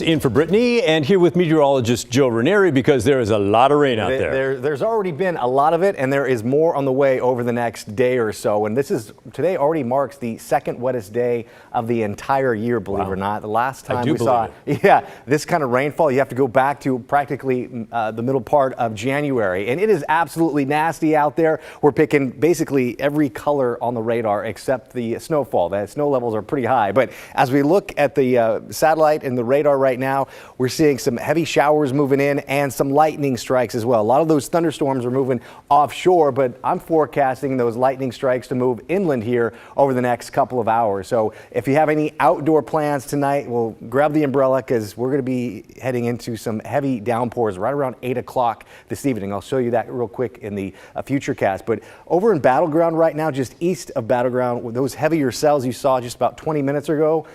In for Brittany, and here with meteorologist Joe Ranieri because there is a lot of rain out there. There's already been a lot of it, and there is more on the way over the next day or so. And today already marks the second wettest day of the entire year, believe it or not. The last time we saw this kind of rainfall, you have to go back to practically the middle part of January. And it is absolutely nasty out there. We're picking basically every color on the radar except the snowfall. The snow levels are pretty high. But as we look at the satellite and the radar right now, we're seeing some heavy showers moving in and some lightning strikes as well. A lot of those thunderstorms are moving offshore, but I'm forecasting those lightning strikes to move inland here over the next couple of hours. So if you have any outdoor plans tonight, well, grab the umbrella because we're going to be heading into some heavy downpours right around 8 o'clock this evening. I'll show you that real quick in the Futurecast. But over in Battleground right now, just east of Battleground, those heavier cells you saw just about 20 minutes ago,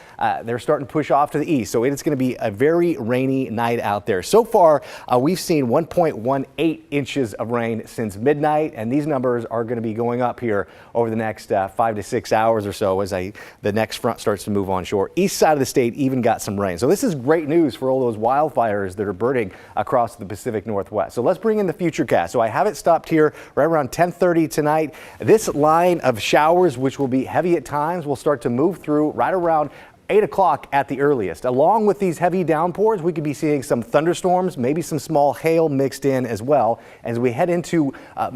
they're starting to push off to the east. So it's going to be a very rainy night out there. So far, we've seen 1.18 inches of rain since midnight, and these numbers are going to be going up here over the next 5 to 6 hours or so as the next front starts to move onshore. East side of the state even got some rain. So this is great news for all those wildfires that are burning across the Pacific Northwest. So let's bring in the Futurecast. So I have it stopped here right around 10:30 tonight. This line of showers, which will be heavy at times, will start to move through right around 8 o'clock at the earliest. Along with these heavy downpours, we could be seeing some thunderstorms, maybe some small hail mixed in as well. As we head into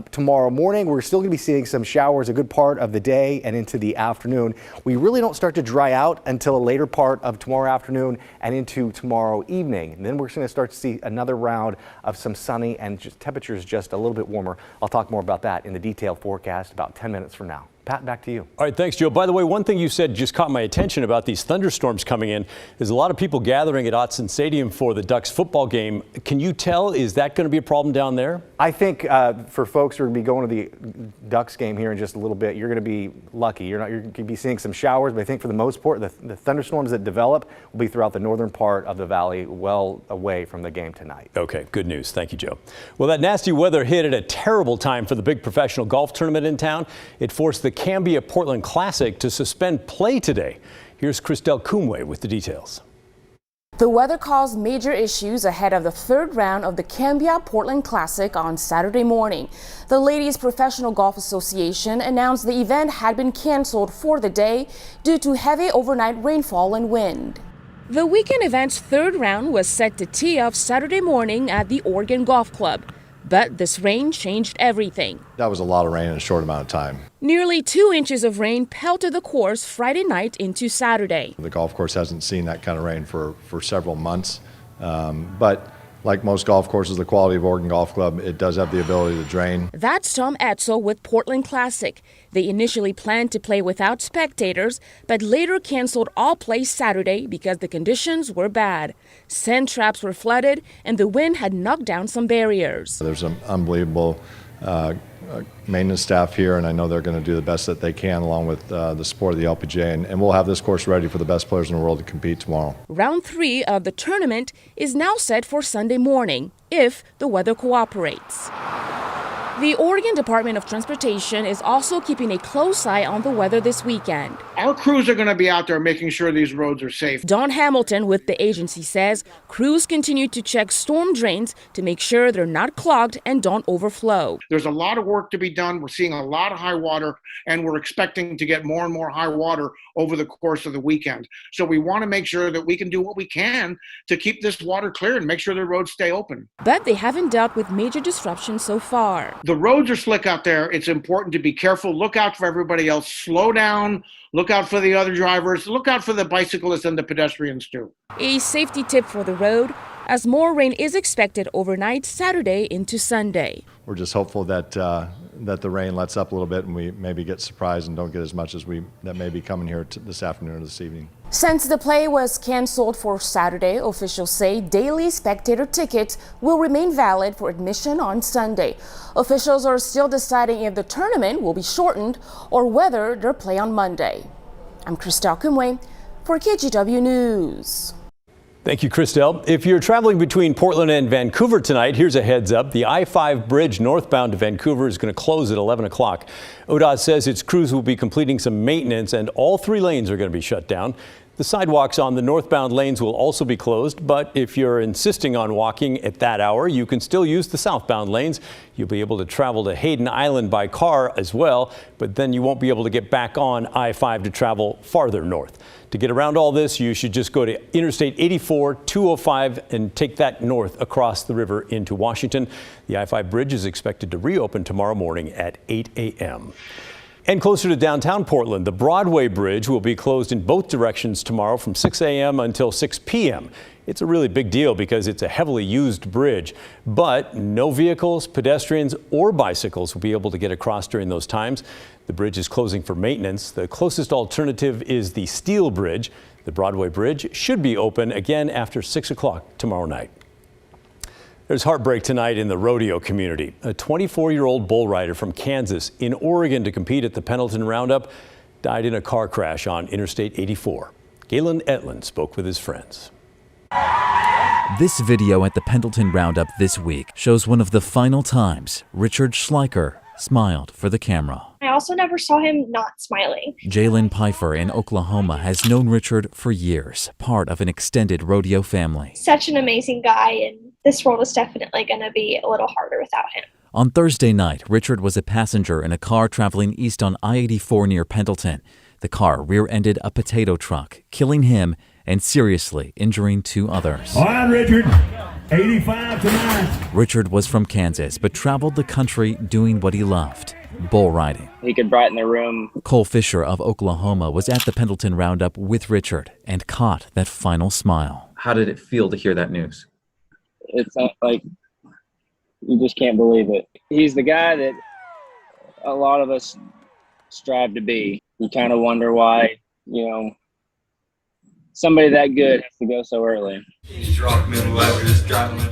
tomorrow morning, we're still going to be seeing some showers a good part of the day and into the afternoon. We really don't start to dry out until a later part of tomorrow afternoon and into tomorrow evening. And then we're going to start to see another round of some sunny and temperatures just a little bit warmer. I'll talk more about that in the detailed forecast about 10 minutes from now. Pat, back to you. All right, thanks, Joe. By the way, one thing you said just caught my attention about these thunderstorms coming in. There's a lot of people gathering at Autzen Stadium for the Ducks football game. Can you tell, is that going to be a problem down there? I think for folks who are going to be going to the Ducks game here in just a little bit, you're going to be lucky. You're going to be seeing some showers, but I think for the most part, the thunderstorms that develop will be throughout the northern part of the valley, well away from the game tonight. Okay, good news. Thank you, Joe. Well, that nasty weather hit at a terrible time for the big professional golf tournament in town. It forced the Cambia Portland Classic to suspend play today. Here's Christelle Kumwe with the details. The weather caused major issues ahead of the third round of the Cambia Portland Classic on Saturday morning. The Ladies Professional Golf Association announced the event had been canceled for the day due to heavy overnight rainfall and wind. The weekend event's third round was set to tee off Saturday morning at the Oregon Golf Club. But this rain changed everything. That was a lot of rain in a short amount of time. Nearly 2 inches of rain pelted the course Friday night into Saturday. The golf course hasn't seen that kind of rain for several months. But like most golf courses, the quality of Oregon Golf Club, it does have the ability to drain. That's Tom Etzel with Portland Classic. They initially planned to play without spectators, but later canceled all play Saturday because the conditions were bad. Sand traps were flooded and the wind had knocked down some barriers. There's an unbelievable maintenance staff here, and I know they're going to do the best that they can along with the support of the LPGA, and we'll have this course ready for the best players in the world to compete tomorrow. Round 3 of the tournament is now set for Sunday morning, if the weather cooperates. The Oregon Department of Transportation is also keeping a close eye on the weather this weekend. Our crews are going to be out there making sure these roads are safe. Don Hamilton with the agency says crews continue to check storm drains to make sure they're not clogged and don't overflow. There's a lot of work to be done. We're seeing a lot of high water, and we're expecting to get more and more high water over the course of the weekend. So we want to make sure that we can do what we can to keep this water clear and make sure the roads stay open. But they haven't dealt with major disruption so far. The roads are slick out there. It's important to be careful. Look out for everybody else. Slow down. Look out for the other drivers. Look out for the bicyclists and the pedestrians too. A safety tip for the road, as more rain is expected overnight Saturday into Sunday. We're just hopeful that the rain lets up a little bit and we maybe get surprised and don't get as much as that may be coming here this afternoon or this evening. Since the play was canceled for Saturday, officials say daily spectator tickets will remain valid for admission on Sunday. Officials are still deciding if the tournament will be shortened or whether they'll play on Monday. I'm Christelle Kumwe for KGW News. Thank you, Christelle. If you're traveling between Portland and Vancouver tonight, here's a heads up. The I-5 bridge northbound to Vancouver is going to close at 11 o'clock. ODOT says its crews will be completing some maintenance and all 3 lanes are going to be shut down. The sidewalks on the northbound lanes will also be closed, but if you're insisting on walking at that hour, you can still use the southbound lanes. You'll be able to travel to Hayden Island by car as well, but then you won't be able to get back on I-5 to travel farther north. To get around all this, you should just go to Interstate 84, 205 and take that north across the river into Washington. The I-5 bridge is expected to reopen tomorrow morning at 8 a.m. And closer to downtown Portland, the Broadway Bridge will be closed in both directions tomorrow from 6 a.m. until 6 p.m. It's a really big deal because it's a heavily used bridge, but no vehicles, pedestrians, or bicycles will be able to get across during those times. The bridge is closing for maintenance. The closest alternative is the Steel Bridge. The Broadway Bridge should be open again after 6 o'clock tomorrow night. There's heartbreak tonight in the rodeo community. A 24-year-old bull rider from Kansas in Oregon to compete at the Pendleton Roundup died in a car crash on Interstate 84. Galen Etlin spoke with his friends. This video at the Pendleton Roundup this week shows one of the final times Richard Schleicher smiled for the camera. I also never saw him not smiling. Jalen Pfeiffer in Oklahoma has known Richard for years, part of an extended rodeo family. Such an amazing guy, and this world is definitely going to be a little harder without him. On Thursday night, Richard was a passenger in a car traveling east on I-84 near Pendleton. The car rear-ended a potato truck, killing him and seriously injuring 2 others. All right, Richard, 85 tonight. Richard was from Kansas, but traveled the country doing what he loved, bull riding. He could brighten the room. Cole Fisher of Oklahoma was at the Pendleton Roundup with Richard and caught that final smile. How did it feel to hear that news? It's like you just can't believe it. He's the guy that a lot of us strive to be. You kind of wonder why, somebody that good has to go so early.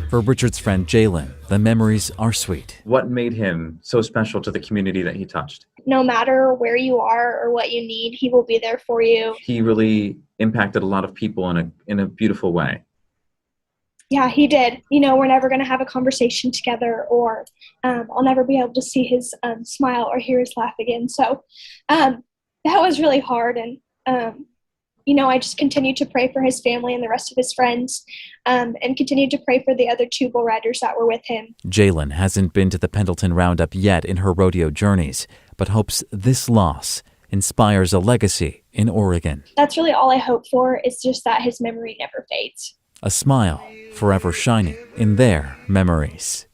For Richard's friend Jalen, the memories are sweet. What made him so special to the community that he touched? No matter where you are or what you need, he will be there for you. He really impacted a lot of people in a beautiful way. Yeah, he did. We're never going to have a conversation together, or I'll never be able to see his smile or hear his laugh again. So that was really hard. And, I just continued to pray for his family and the rest of his friends, and continued to pray for the other 2 bull riders that were with him. Jalen hasn't been to the Pendleton Roundup yet in her rodeo journeys, but hopes this loss inspires a legacy in Oregon. That's really all I hope for, is just that his memory never fades. A smile forever shining in their memories.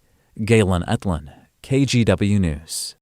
Galen Etlin, KGW News.